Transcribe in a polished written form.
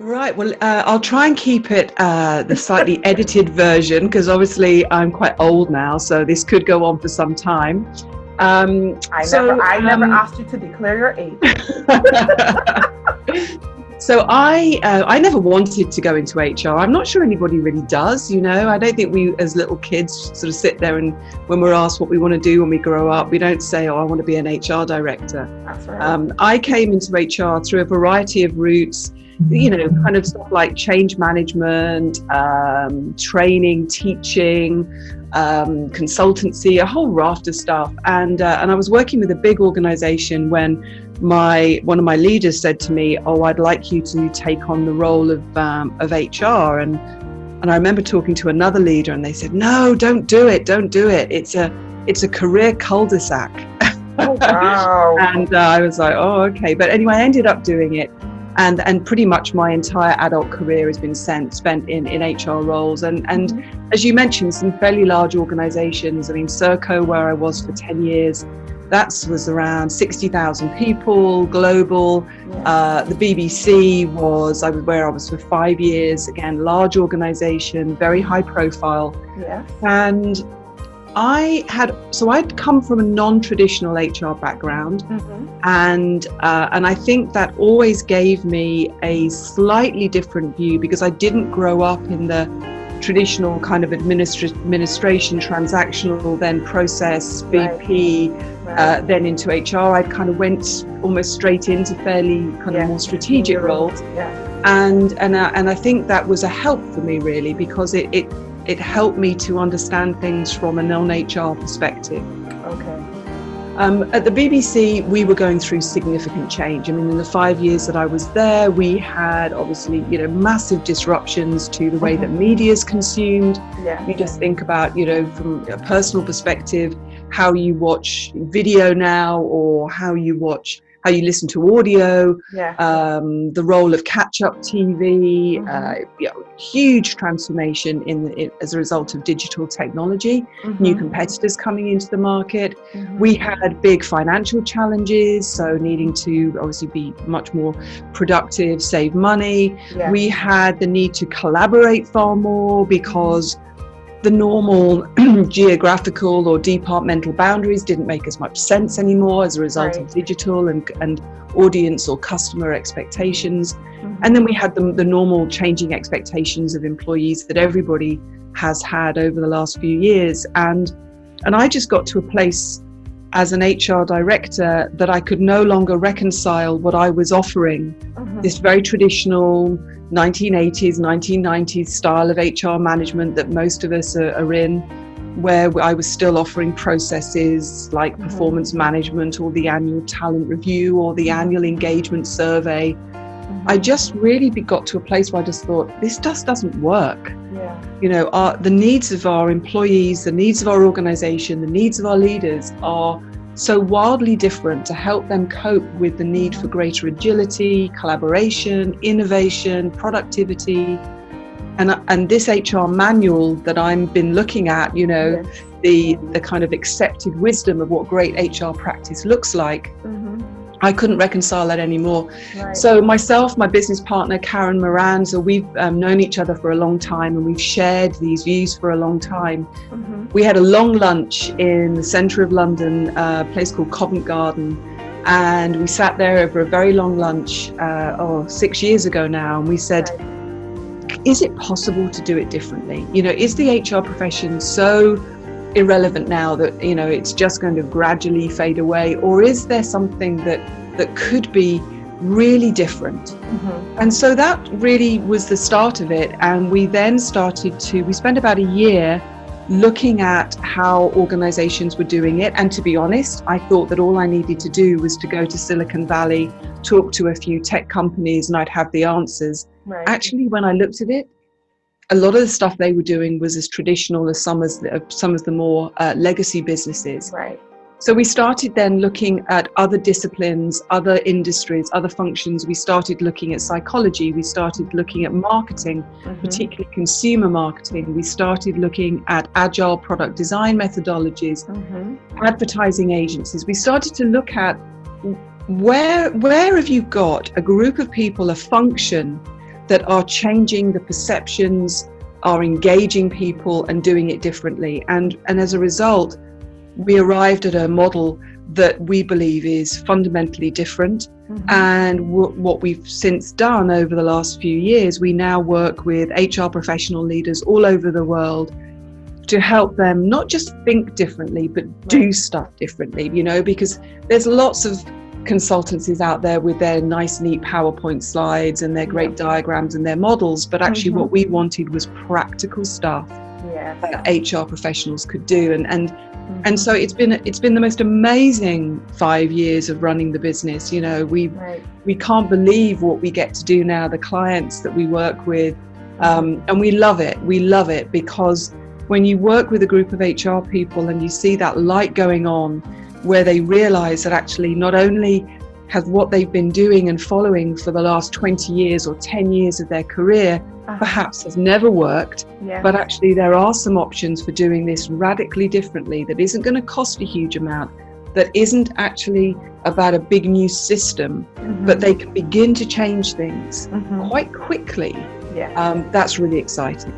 Right. Well, I'll try and keep it the slightly edited version because obviously I'm quite old now, so this could go on for some time. I never asked you to declare your age. So I never wanted to go into HR. I'm not sure anybody really does, you know. I don't think we as little kids sort of sit there and when we're asked what we want to do when we grow up, we don't say, oh, I want to be an HR director. That's right. I came into HR through a variety of routes, you know, kind of stuff like change management, training, teaching, consultancy, a whole raft of stuff. And I was working with a big organization when one of my leaders said to me, oh, I'd like you to take on the role of HR. And I remember talking to another leader and they said, no, don't do it. It's a career cul-de-sac. Oh, wow. And I was like, oh, okay. But anyway, I ended up doing it. And pretty much my entire adult career has been spent in HR roles. And as you mentioned, some fairly large organizations. I mean, Serco, where I was for 10 years, that was around 60,000 people, global. The BBC I was where I was for 5 years. Again, large organization, very high profile. Yes. And I'd come from a non-traditional HR background, and I think that always gave me a slightly different view because I didn't grow up in the traditional kind of administration, transactional, then process, VP, then into HR. I kind of went almost straight into fairly kind of more strategic roles, and I think that was a help for me really because it helped me to understand things from a non-HR perspective. Okay. At the BBC, we were going through significant change. I mean, in the 5 years that I was there, we had obviously, you know, massive disruptions to the way that media is consumed. Yeah. You just think about, you know, from a personal perspective, how you watch video now or how you listen to audio, the role of catch-up TV, huge transformation as a result of digital technology, new competitors coming into the market. We had big financial challenges, so needing to obviously be much more productive, save money. We had the need to collaborate far more because the normal geographical or departmental boundaries didn't make as much sense anymore as a result of digital and audience or customer expectations. And then we had the normal changing expectations of employees that everybody has had over the last few years. And I just got to a place as an HR director that I could no longer reconcile what I was offering, this very traditional 1980s, 1990s style of HR management that most of us are in, where I was still offering processes like performance management or the annual talent review or the annual engagement survey. I just really got to a place where I just thought, this just doesn't work. You know, the needs of our employees, the needs of our organization, the needs of our leaders are so wildly different to help them cope with the need for greater agility, collaboration, innovation, productivity. And this HR manual that I've been looking at, you know, the kind of accepted wisdom of what great HR practice looks like, I couldn't reconcile that anymore. So myself, my business partner, Karen Moran, so we've known each other for a long time and we've shared these views for a long time. We had a long lunch in the centre of London, a place called Covent Garden. And we sat there over a very long lunch, 6 years ago now. And we said, is it possible to do it differently? You know, is the HR profession so irrelevant now that, you know, it's just going to gradually fade away, or is there something that could be really different? And so that really was the start of it. And we then we spent about a year looking at how organizations were doing it. And to be honest, I thought that all I needed to do was to go to Silicon Valley, talk to a few tech companies, and I'd have the answers. Actually, when I looked at it, a lot of the stuff they were doing was as traditional as some of the more legacy businesses. So we started then looking at other disciplines, other industries, other functions. We started looking at psychology. We started looking at marketing, particularly consumer marketing. We started looking at agile product design methodologies, advertising agencies. We started to look at where have you got a group of people, a function that are changing the perceptions, are engaging people and doing it differently. And as a result, we arrived at a model that we believe is fundamentally different. And what we've since done over the last few years, we now work with HR professional leaders all over the world to help them not just think differently, but do stuff differently, you know, because there's lots of consultancies out there with their nice, neat PowerPoint slides and their great diagrams and their models. But actually what we wanted was practical stuff that HR professionals could do. And so it's been the most amazing 5 years of running the business. You know, we can't believe what we get to do now, the clients that we work with, and we love it. We love it because when you work with a group of HR people and you see that light going on, where they realize that actually not only has what they've been doing and following for the last 20 years or 10 years of their career perhaps has never worked, but actually there are some options for doing this radically differently that isn't going to cost a huge amount, that isn't actually about a big new system, but they can begin to change things quite quickly. That's really exciting.